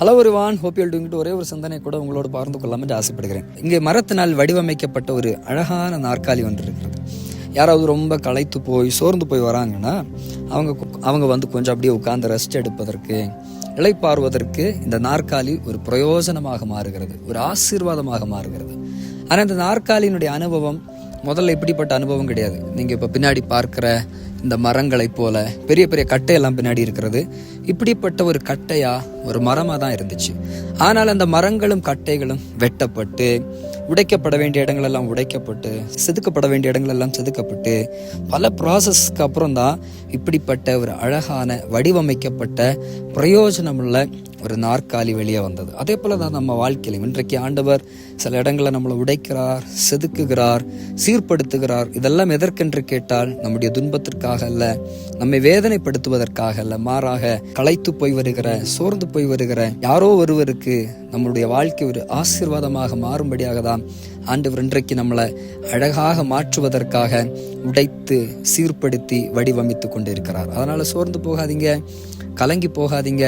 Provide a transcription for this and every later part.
Hello ஒருவான் ஹோப்பியல் டூங்கிட்டு ஒரே ஒரு சிந்தனை கூட உங்களோட பகிர்ந்து கொள்ளாமல் ஆசைப்படுகிறேன். இங்கே மரத்தினால் வடிவமைக்கப்பட்ட ஒரு அழகான நாற்காலி ஒன்று இருக்கிறது. யாராவது ரொம்ப களைத்து போய் சோர்ந்து போய் வராங்கன்னா அவங்க வந்து கொஞ்சம் அப்படியே உட்கார்ந்து ரெஸ்ட் எடுப்பதற்கு, இளைப்பாறுவதற்கு இந்த நாற்காலி ஒரு பிரயோஜனமாக மாறுகிறது, ஒரு ஆசீர்வாதமாக மாறுகிறது. ஆனால் இந்த நாற்காலியினுடைய அனுபவம் முதல்ல இப்படிப்பட்ட அனுபவம் கிடையாது. நீங்கள் இப்போ பின்னாடி பார்க்குற இந்த மரங்களை போல பெரிய பெரிய கட்டையெல்லாம் பின்னாடி இருக்கிறது இப்படிப்பட்ட ஒரு கட்டையா ஒரு மரமாக தான் இருந்துச்சு. ஆனால் அந்த மரங்களும் கட்டைகளும் வெட்டப்பட்டு, உடைக்கப்பட வேண்டிய இடங்கள் எல்லாம் உடைக்கப்பட்டு, செதுக்கப்பட வேண்டிய இடங்கள் எல்லாம் செதுக்கப்பட்டு, பல ப்ராசஸ்க்கு அப்புறம் தான் இப்படிப்பட்ட ஒரு அழகான வடிவமைக்கப்பட்ட பிரயோஜனமுள்ள ஒரு நாற்காலி வெளியே வந்தது. அதே போல தான் நம்ம வாழ்க்கையிலும் இன்றைக்கு ஆண்டவர் சில இடங்களை நம்மளை உடைக்கிறார், செதுக்குகிறார், சீர்படுத்துகிறார். இதெல்லாம் எதற்கென்று கேட்டால் நம்முடைய துன்பத்திற்காக அல்ல, நம்மை வேதனைப்படுத்துவதற்காக அல்ல, மாறாக களைத்து போய் வருகிற, சோர்ந்து போய் வருகிற யாரோ ஒருவருக்கு நம்மளுடைய வாழ்க்கை ஒரு ஆசீர்வாதமாக மாறும்படியாக தான் ஆண்டவர் இன்றைக்கு நம்மளை அழகாக மாற்றுவதற்காக உடைத்து சீர்படுத்தி வடிவமைத்து கொண்டு இருக்கிறார். அதனால சோர்ந்து போகாதீங்க, கலங்கி போகாதீங்க.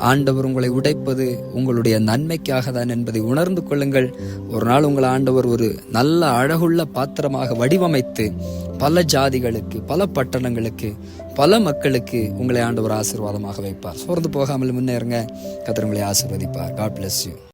ஆண்டவர் உங்களை உடைப்பது உங்களுடைய நன்மைக்காக தான் என்பதை உணர்ந்து கொள்ளுங்கள். ஒரு நாள் உங்களை ஆண்டவர் ஒரு நல்ல அழகுள்ள பாத்திரமாக வடிவமைத்து பல ஜாதிகளுக்கு, பல பட்டணங்களுக்கு, பல மக்களுக்கு உங்களை ஆண்டவர் ஆசீர்வாதமாக வைப்பார். சோர்ந்து போகாமல் முன்னேறுங்க. கர்த்தர் உங்களை ஆசீர்வதிப்பார். God bless you.